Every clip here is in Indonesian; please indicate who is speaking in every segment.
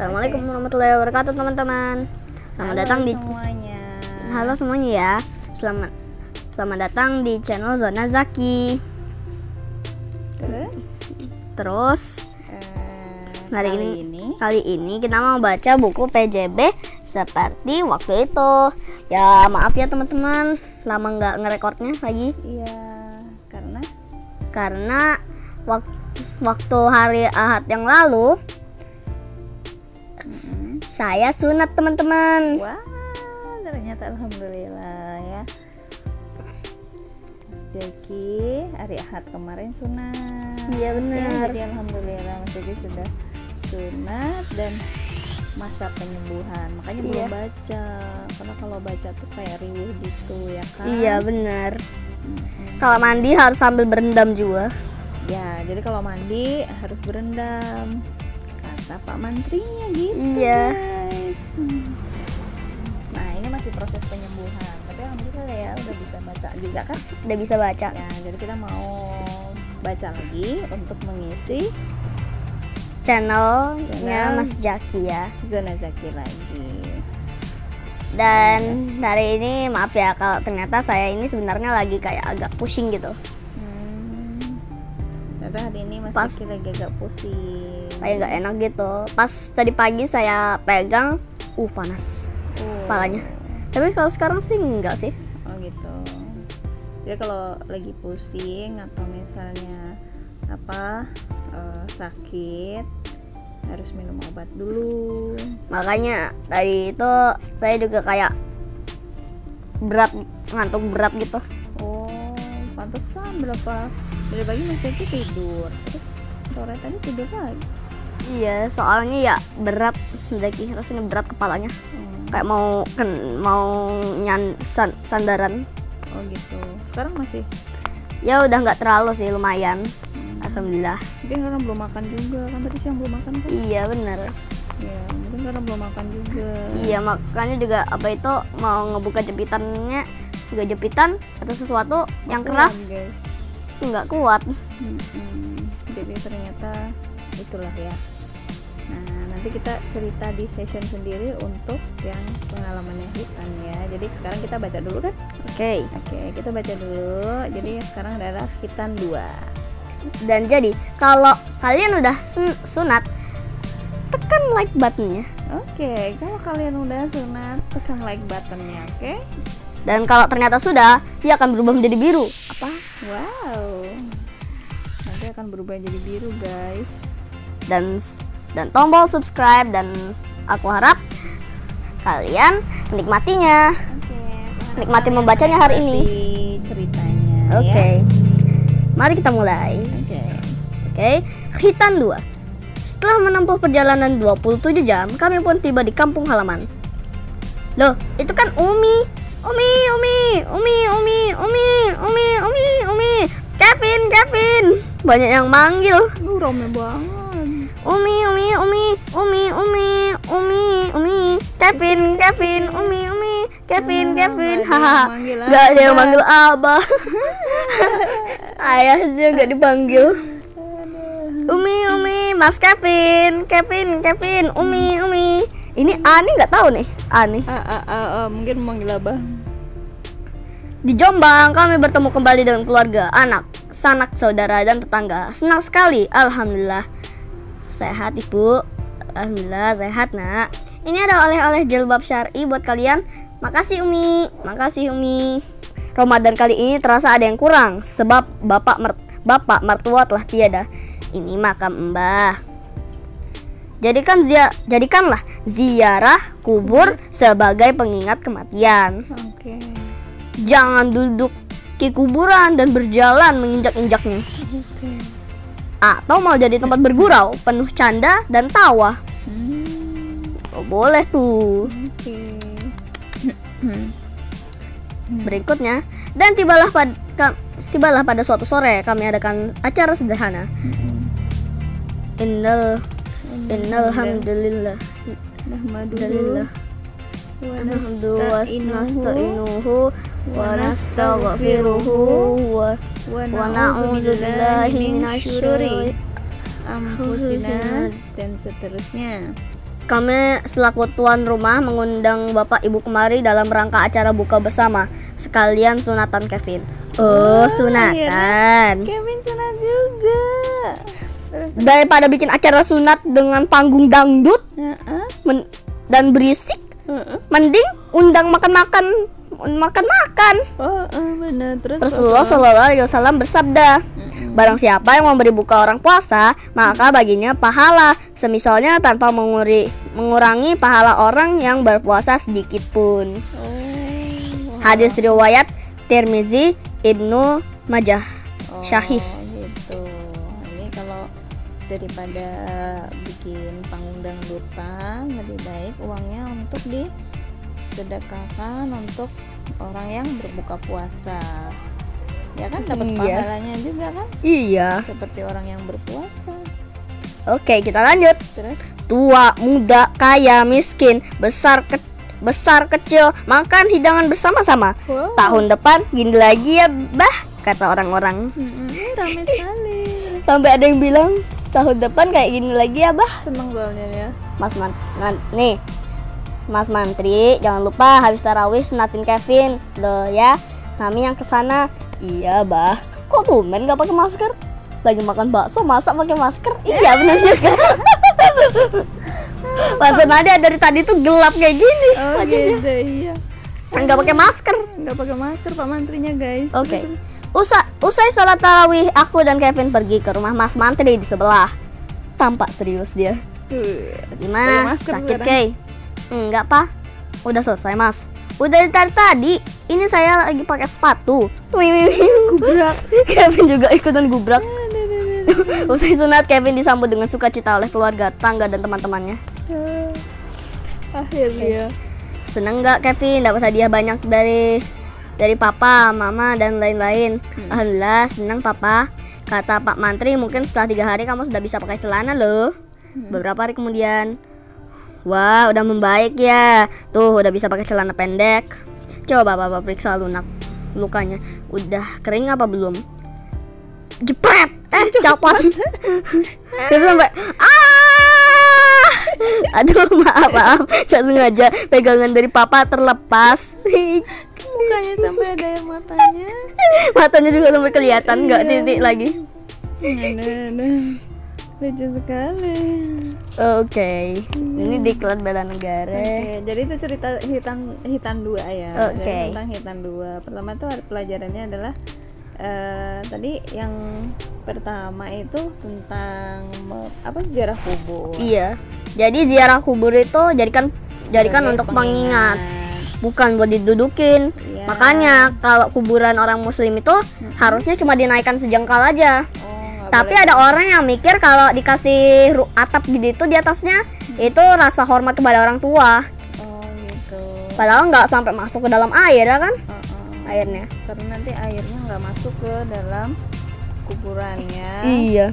Speaker 1: Assalamualaikum warahmatullahi wabarakatuh teman-teman. Selamat datang di
Speaker 2: semuanya.
Speaker 1: Halo semuanya ya. Selamat datang di channel Zona Zaki. Terus kali ini kita mau baca buku PJB seperti waktu itu. Ya maaf ya teman-teman, lama nggak ngerekornya lagi.
Speaker 2: Iya,
Speaker 1: karena waktu hari Ahad yang lalu saya sunat teman-teman.
Speaker 2: Wah, ternyata alhamdulillah ya. Mas Jaki hari Ahad kemarin sunat.
Speaker 1: Iya benar.
Speaker 2: Jadi alhamdulillah Mas Jaki sudah sunat dan masa penyembuhan. Makanya belum baca. Karena kalau baca tuh kayak riuh gitu ya kan.
Speaker 1: Iya benar. Kalau mandi harus sambil berendam juga.
Speaker 2: Ya, jadi kalau mandi harus berendam. Kata Pak Menterinya gitu.
Speaker 1: Iya.
Speaker 2: Guys. Nah, ini masih proses penyembuhan. Tapi alhamdulillah ya udah bisa baca juga kan?
Speaker 1: Udah bisa baca.
Speaker 2: Ya, jadi kita mau baca lagi untuk mengisi
Speaker 1: channelnya Mas Jaki ya.
Speaker 2: Zona Zaki lagi.
Speaker 1: Dan hari ini maaf ya kalau ternyata saya ini sebenarnya lagi kayak agak pusing gitu.
Speaker 2: Ternyata hari ini Mas Jaki lagi agak pusing.
Speaker 1: Kayak nggak enak gitu. Pas tadi pagi saya pegang, panas kepalanya. Tapi kalau sekarang sih enggak sih.
Speaker 2: Oh gitu. Jadi kalau lagi pusing atau misalnya sakit harus minum obat dulu. Makanya
Speaker 1: tadi itu saya juga kayak ngantuk berat gitu.
Speaker 2: Oh, pantesan dari pagi masih tidur. Terus sore tadi tidur lagi.
Speaker 1: Iya, soalnya ya berat, rasanya berat kepalanya. Kayak mau sandaran.
Speaker 2: Oh gitu. Sekarang masih?
Speaker 1: Ya udah nggak terlalu sih, lumayan. Alhamdulillah.
Speaker 2: Mungkin karena belum makan juga kan, tadi siang belum makan kan?
Speaker 1: Iya benar.
Speaker 2: Ya mungkin karena belum makan juga.
Speaker 1: Iya, makanya juga mau ngebuka jepitan atau sesuatu yang keras,
Speaker 2: guys.
Speaker 1: Nggak kuat.
Speaker 2: Jadi ternyata itulah ya. Nah, nanti kita cerita di session sendiri untuk yang pengalamannya Hitan ya. Jadi sekarang kita baca dulu kan? Oke, kita baca dulu. Jadi sekarang adalah Hitan 2.
Speaker 1: Dan jadi kalau kalian udah sunat, tekan like buttonnya.
Speaker 2: Oke, kalau kalian udah sunat, tekan like buttonnya. Oke.
Speaker 1: Dan kalau ternyata sudah, dia akan berubah menjadi biru.
Speaker 2: Apa? Wow. Nanti akan berubah jadi biru guys.
Speaker 1: Dan tombol subscribe, dan aku harap kalian menikmatinya. Nikmati membacanya hari ini.
Speaker 2: Ceritanya.
Speaker 1: Oke. Mari kita mulai. Oke. Hitan 2. Setelah menempuh perjalanan 27 jam, kami pun tiba di kampung halaman. Loh, itu kan Umi. Kevin. Banyak yang manggil.
Speaker 2: Rame banget.
Speaker 1: Umi. Kevin. Haha. Gak ada yang manggil Abah. Ayahnya gak dipanggil. Umi, Mas Kevin, Umi. Ini Ani nggak tahu nih, Ani.
Speaker 2: Mungkin memanggil Abah.
Speaker 1: Di Jombang kami bertemu kembali dengan keluarga, anak, sanak, saudara, dan tetangga. Senang sekali, alhamdulillah. Sehat Ibu, alhamdulillah sehat Nak. Ini ada oleh-oleh jilbab syar'i buat kalian. Makasih Umi. Ramadan kali ini terasa ada yang kurang sebab bapak mertua telah tiada. Ini makam Mbah. Jadikanlah ziarah kubur sebagai pengingat kematian.
Speaker 2: Oke.
Speaker 1: Jangan duduk di kuburan dan berjalan menginjak-injaknya.
Speaker 2: Oke.
Speaker 1: Atau malah jadi tempat bergurau, penuh canda dan tawa. Oh, boleh tuh.
Speaker 2: Oke.
Speaker 1: Berikutnya, dan tibalah pada suatu sore kami adakan acara sederhana. Innal hamdalillah
Speaker 2: Nahmaduhu
Speaker 1: wa nasta'inuhu wa nastaghfiruhu wa na'udzu billahi minasy syururi
Speaker 2: anfusina dan seterusnya.
Speaker 1: Kami selaku tuan rumah mengundang Bapak Ibu kemari dalam rangka acara buka bersama, sekalian sunatan Kevin. Oh, sunatan.
Speaker 2: Kevin sunat juga. Terus,
Speaker 1: Daripada bikin acara sunat dengan panggung dangdut dan berisik, mending undang makan-makan.
Speaker 2: Oh, benar. Terus
Speaker 1: Rasulullah Shallallahu Alaihi Wasallam bersabda, barang siapa yang memberi buka orang puasa, maka baginya pahala semisalnya tanpa mengurangi pahala orang yang berpuasa sedikit pun. Hadis riwayat Tirmizi, Ibnu Majah, Syahih.
Speaker 2: Gitu. Ini kalau daripada bikin panggung dangdutan, lebih baik uangnya untuk disedekahkan untuk orang yang berbuka puasa. Ya kan, dapat pahalanya juga kan?
Speaker 1: Iya.
Speaker 2: Seperti orang yang berpuasa.
Speaker 1: Oke, kita lanjut.
Speaker 2: Terus
Speaker 1: Tua, muda, kaya, miskin, besar kecil, makan hidangan bersama-sama.
Speaker 2: Wow.
Speaker 1: Tahun depan gini lagi ya, bah, kata orang-orang.
Speaker 2: Ramai sekali.
Speaker 1: Sampai ada yang bilang tahun depan kayak gini lagi ya, bah.
Speaker 2: Seneng soalnya ya.
Speaker 1: Mas Mantri, jangan lupa habis tarawih sunatin Kevin loh ya. Kami yang kesana. Iya, bah. Kok tumben gak pakai masker? Lagi makan bakso masa pakai masker? Iya, benar juga. Pantesan ada dari tadi tuh gelap kayak gini.
Speaker 2: Oh
Speaker 1: wajahnya.
Speaker 2: gitu, iya.
Speaker 1: Nggak pakai masker.
Speaker 2: Nggak pakai masker Pak Mantrinya, guys.
Speaker 1: Oke. Usai sholat tarawih, aku dan Kevin pergi ke rumah Mas Mantri di sebelah. Tampak serius dia. Gimana? Sakit, Kay? Enggak, Pak. Udah selesai, Mas. Udah dari tadi. Ini saya lagi pakai sepatu. Gubrak. Kevin juga ikutan gubrak. Usai sunat, Kevin disambut dengan sukacita oleh keluarga, tangga, dan teman-temannya.
Speaker 2: Akhirnya.
Speaker 1: Seneng nggak Kevin dapat hadiah banyak dari papa, mama, dan lain-lain? Alhamdulillah seneng papa, kata Pak Mantri. Mungkin setelah 3 hari kamu sudah bisa pakai celana loh. Beberapa hari kemudian, wah udah membaik ya. Tuh udah bisa pakai celana pendek. Coba papa periksa lukanya. Udah kering apa belum? Jepret, capat. Terus sampai aduh maaf gak sengaja pegangan dari papa terlepas.
Speaker 2: Mukanya sampai ada yang
Speaker 1: matanya juga sampai kelihatan, nggak titik lagi.
Speaker 2: Lucu sekali.
Speaker 1: Oke. Ini diklat bela negara.
Speaker 2: Oke, jadi itu cerita hitan 2 ya.
Speaker 1: Oke.
Speaker 2: Jadi tentang hitan 2. Pertama tuh pelajarannya adalah tadi yang pertama itu tentang ziarah kubur.
Speaker 1: Iya. Jadi ziarah kubur itu jadikan untuk mengingat, bukan buat didudukin.
Speaker 2: Iya.
Speaker 1: Makanya kalau kuburan orang muslim itu harusnya cuma dinaikkan sejengkal aja. Tapi ada orang yang mikir kalau dikasih atap gitu di atasnya itu rasa hormat kepada orang tua.
Speaker 2: Oh gitu.
Speaker 1: Padahal nggak sampai masuk ke dalam air ya kan? Airnya.
Speaker 2: Karena nanti airnya nggak masuk ke dalam kuburannya.
Speaker 1: Iya.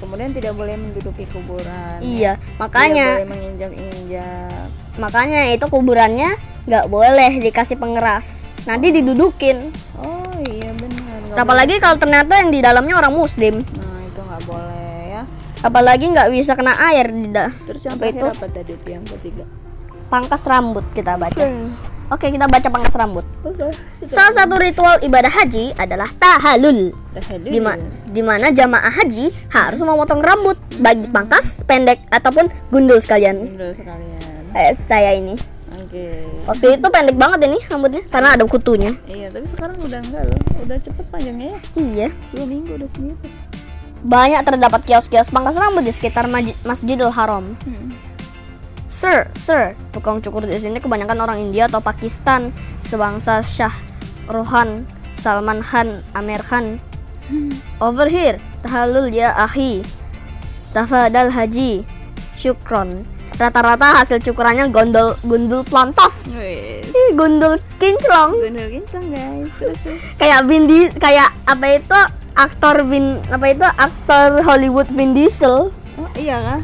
Speaker 2: Kemudian tidak boleh menduduki kuburan.
Speaker 1: Iya. Makanya.
Speaker 2: Tidak boleh menginjak-injak.
Speaker 1: Makanya itu kuburannya nggak boleh dikasih pengeras. Nanti didudukin.
Speaker 2: Oh iya benar.
Speaker 1: Apalagi kalau ternyata yang di dalamnya orang muslim.
Speaker 2: Nah itu nggak boleh ya.
Speaker 1: Apalagi nggak bisa kena air
Speaker 2: Terus yang terakhir apa tadi yang ketiga?
Speaker 1: Pangkas rambut kita baca. Oke, kita baca pangkas rambut. Salah satu ritual ibadah haji adalah tahallul. Di mana jamaah haji harus memotong rambut, baik pangkas, pendek ataupun gundul sekalian. Saya ini.
Speaker 2: Oke.
Speaker 1: Waktu itu pendek banget ini rambutnya karena ada kutunya.
Speaker 2: Iya, tapi sekarang udah enggak loh. Udah cepet panjangnya ya.
Speaker 1: Iya.
Speaker 2: 2 minggu udah segitu.
Speaker 1: Banyak terdapat kios-kios pangkas rambut di sekitar Masjidil Haram. Sir, tukang cukur di sini kebanyakan orang India atau Pakistan, sebangsa Shah Rohan, Salman Khan, Amir Khan. Over here, tahallul ya akhi. Tafadhal haji. Syukron. Rata-rata hasil cukurannya gundul pelontos. Gundul kinclong.
Speaker 2: Gundul kinclong, guys. Terus.
Speaker 1: Kayak aktor Hollywood Vin Diesel.
Speaker 2: Oh, iya kah?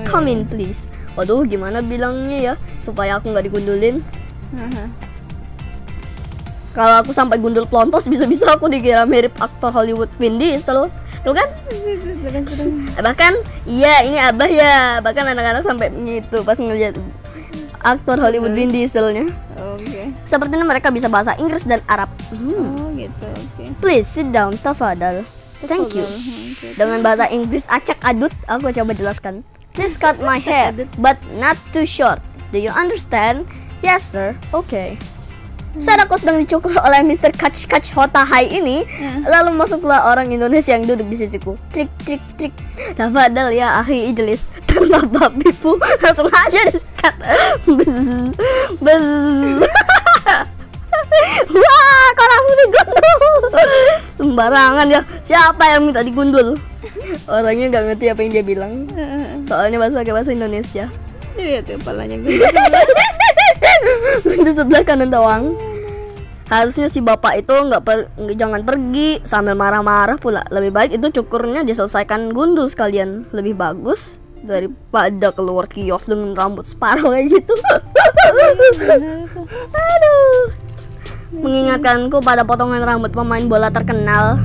Speaker 1: Come in please. Waduh, gimana bilangnya ya supaya aku nggak digundulin? Kalau aku sampai gundul pelontos, bisa-bisa aku dikira mirip aktor Hollywood Vin Diesel. Tuh kan? Bahkan iya ini abah ya. Bahkan anak-anak sampai gitu pas ngeliat aktor Hollywood Vin Dieselnya.
Speaker 2: Oke.
Speaker 1: Sepertinya mereka bisa bahasa Inggris dan Arab.
Speaker 2: Oh gitu. Oke.
Speaker 1: Please sit down, tafadhal. Thank you.
Speaker 2: Oke.
Speaker 1: Dengan bahasa Inggris acak adut, aku coba jelaskan. Please cut my hair, but not too short. Do you understand? Yes, sir. Okay. Saat aku sedang dicukur oleh Mr. Kach Hotahai ini, lalu masuklah orang Indonesia yang duduk di sisiku. Trik. Tafadhal ya akhi ijlis. Tanpa babipu, langsung aja disikat. Bzz. Wah, kok langsung digundul. Sembarangan ya. Siapa yang minta digundul? Orangnya nggak ngerti apa yang dia bilang. Soalnya pakai bahasa Indonesia.
Speaker 2: Lihat ya kepalanya gede.
Speaker 1: Di sebelah kanan doang. Harusnya si bapak itu jangan pergi sambil marah-marah pula. Lebih baik itu cukurnya diselesaikan gundul sekalian. Lebih bagus daripada keluar kios dengan rambut separuh kayak gitu. Aduh. Mengingatkanku pada potongan rambut pemain bola terkenal.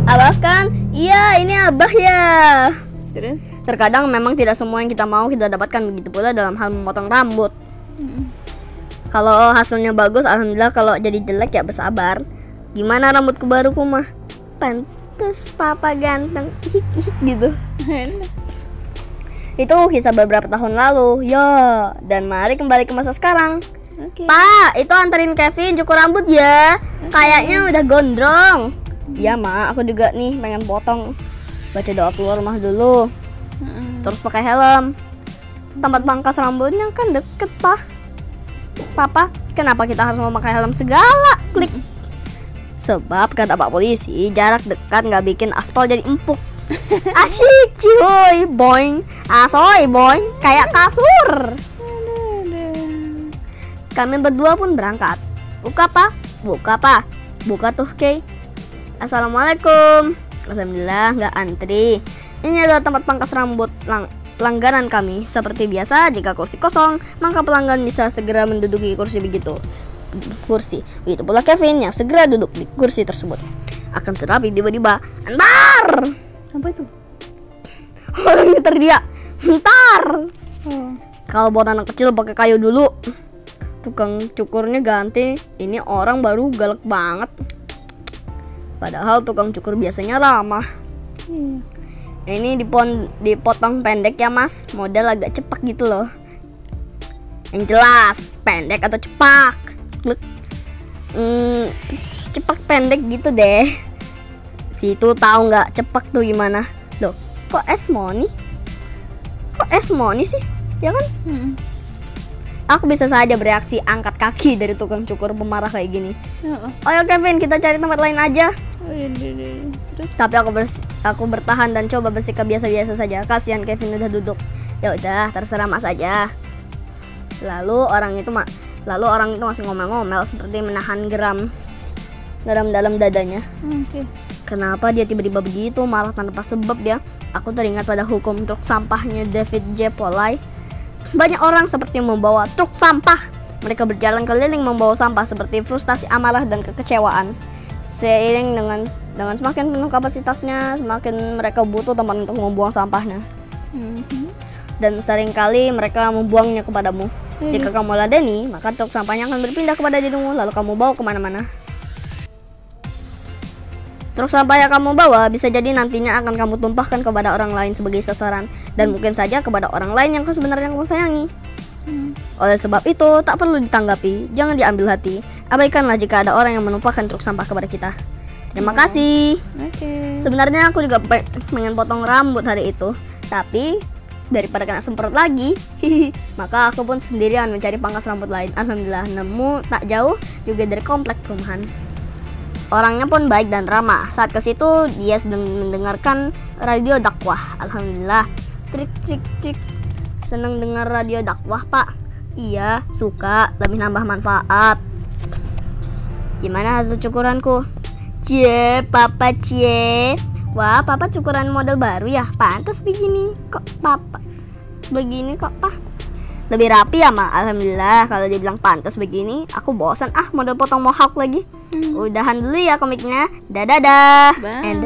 Speaker 1: Abah kan? Iya, ini abah ya.
Speaker 2: Terus?
Speaker 1: Terkadang memang tidak semua yang kita mau kita dapatkan, begitu pula dalam hal memotong rambut. Kalau hasilnya bagus, alhamdulillah. Kalau jadi jelek ya bersabar. Gimana rambutku baruku mah? Pantes papa ganteng. Gitu. Itu kisah beberapa tahun lalu. Yo, dan mari kembali ke masa sekarang. Pak, itu anterin Kevin cukur rambut ya. Kayaknya udah gondrong. Iya mak, aku juga nih pengen potong. Baca doa keluar rumah dulu. Terus pakai helm. Tempat pangkas rambutnya kan deket pak. Papa, kenapa kita harus memakai helm segala? Klik. Sebab kata Pak Polisi, jarak dekat nggak bikin aspal jadi empuk. Asyik cuy, boing. Asoy boing, kayak kasur. Kami berdua pun berangkat. Buka pak, buka tuh Kay. Assalamualaikum. Alhamdulillah nggak antri. Ini adalah tempat pangkas rambut langganan kami. Seperti biasa, jika kursi kosong, maka pelanggan bisa segera menduduki kursi begitu. Begitu pula Kevin yang segera duduk di kursi tersebut. Akan tetapi tiba-tiba, "Antar!"
Speaker 2: Apa itu?
Speaker 1: Orangnya teriak, "Bentar!" Kalau buat anak kecil pakai kayu dulu. Tukang cukurnya ganti. Ini orang baru galak banget. Padahal tukang cukur biasanya ramah. Ini dipotong pendek ya mas. Model agak cepak gitu loh. Yang jelas pendek atau cepak. Cepak pendek gitu deh. Situ tahu nggak cepak tuh gimana? Loh, kok Esmoni sih? Ya kan? Aku bisa saja bereaksi angkat kaki dari tukang cukur pemarah kayak gini. Ayo Kevin, kita cari tempat lain aja.
Speaker 2: Terus?
Speaker 1: Tapi aku bertahan dan coba bersikap biasa-biasa saja. Kasihan Kevin udah duduk. Ya udah, terserah mas aja. Lalu orang itu masih ngomel-ngomel seperti menahan geram dalam dadanya. Kenapa dia tiba-tiba begitu marah tanpa sebab ya? Aku teringat pada hukum truk sampahnya David J. Polay. Banyak orang seperti membawa truk sampah. Mereka berjalan keliling membawa sampah seperti frustasi, amarah dan kekecewaan. Seiring dengan semakin penuh kapasitasnya, semakin mereka butuh tempat untuk membuang sampahnya. Dan seringkali mereka membuangnya kepadamu. Jika kamu ladeni, maka truk sampahnya akan berpindah kepada dirimu, lalu kamu bawa kemana-mana. Truk sampah yang kamu bawa bisa jadi nantinya akan kamu tumpahkan kepada orang lain sebagai sasaran, dan mungkin saja kepada orang lain yang sebenarnya kamu sayangi. Oleh sebab itu, tak perlu ditanggapi, jangan diambil hati. Abaikanlah jika ada orang yang menumpahkan truk sampah kepada kita. Terima kasih. Sebenarnya aku juga pengen potong rambut hari itu, tapi daripada kena semprot lagi, maka aku pun sendirian mencari pangkas rambut lain. Alhamdulillah nemu tak jauh juga dari komplek perumahan. Orangnya pun baik dan ramah. Saat ke situ dia sedang mendengarkan radio dakwah. Alhamdulillah. Trik. Senang dengar radio dakwah, Pak? Iya, suka. Lebih nambah manfaat. Gimana hasil cukuranku? Cie, Papa cie. Wah, Papa cukuran model baru ya? Pantas begini. Kok Papa begini kok, Pak? lebih rapi ya, Ma. Alhamdulillah. Kalau dibilang pantas begini, aku bosan model potong mohawk lagi. Udahan dulu ya komiknya. Dadah.
Speaker 2: Bye.
Speaker 1: And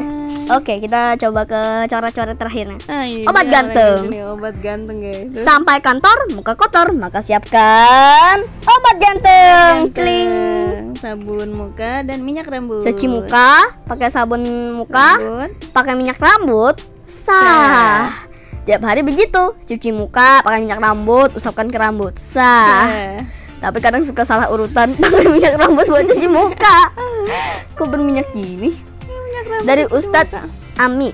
Speaker 1: oke, kita coba ke coret-coret terakhirnya.
Speaker 2: Ini
Speaker 1: Obat
Speaker 2: ada
Speaker 1: ganteng.
Speaker 2: lagi nih, obat ganteng guys. Tuh.
Speaker 1: Sampai kantor, muka kotor, maka siapkan obat ganteng. Celing.
Speaker 2: Sabun muka dan minyak rambut.
Speaker 1: Cuci muka, pakai sabun muka,
Speaker 2: Rambut.
Speaker 1: pakai minyak rambut. Sah. Tiap hari begitu, cuci muka, pakai minyak rambut, usapkan ke rambut. Sah. Tapi kadang suka salah urutan, pakai minyak rambut buat cuci muka. Kok berminyak gini?
Speaker 2: Minyak rambut
Speaker 1: Dari
Speaker 2: cuci
Speaker 1: Ustadz
Speaker 2: muka.
Speaker 1: Ami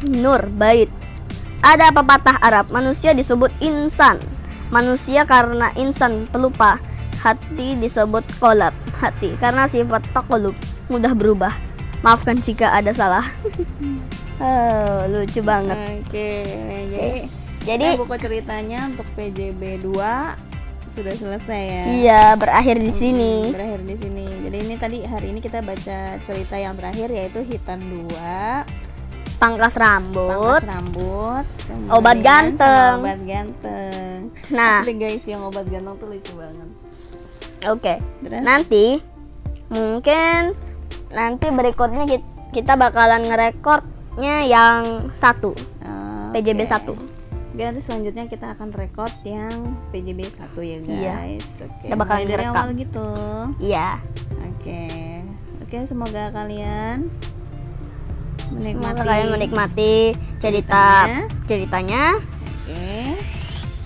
Speaker 1: Nur Bait. Ada pepatah Arab, manusia disebut insan. Manusia karena insan pelupa. Hati disebut kolab. Hati karena sifat takolub, mudah berubah. Maafkan jika ada salah. Lucu banget.
Speaker 2: Oke,
Speaker 1: Jadi
Speaker 2: kita buku ceritanya untuk PJB 2 sudah selesai ya.
Speaker 1: iya, berakhir di sini.
Speaker 2: Berakhir di sini. Jadi ini tadi hari ini kita baca cerita yang terakhir yaitu Hitan 2,
Speaker 1: Pangkas rambut.
Speaker 2: Pangkas rambut,
Speaker 1: Obat
Speaker 2: kemudian
Speaker 1: ganteng.
Speaker 2: sama Obat ganteng.
Speaker 1: Nah,
Speaker 2: Asli guys, yang obat ganteng tuh lucu banget.
Speaker 1: oke.
Speaker 2: Terus?
Speaker 1: Nanti berikutnya kita bakalan ngerekordnya yang satu. PJB 1.
Speaker 2: Oke, nanti selanjutnya kita akan record yang PJB 1 ya guys. Oke.
Speaker 1: Kita bakalan
Speaker 2: mulai dari
Speaker 1: ngerekam.
Speaker 2: awal gitu.
Speaker 1: Iya.
Speaker 2: Oke, semoga kalian menikmati.
Speaker 1: Semoga kalian menikmati ceritanya
Speaker 2: Oke.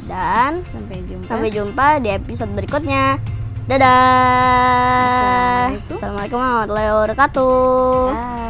Speaker 1: dan
Speaker 2: Sampai jumpa.
Speaker 1: sampai jumpa di episode berikutnya. Dadah.
Speaker 2: Assalamualaikum.
Speaker 1: Assalamualaikum warahmatullahi wabarakatuh.
Speaker 2: Bye.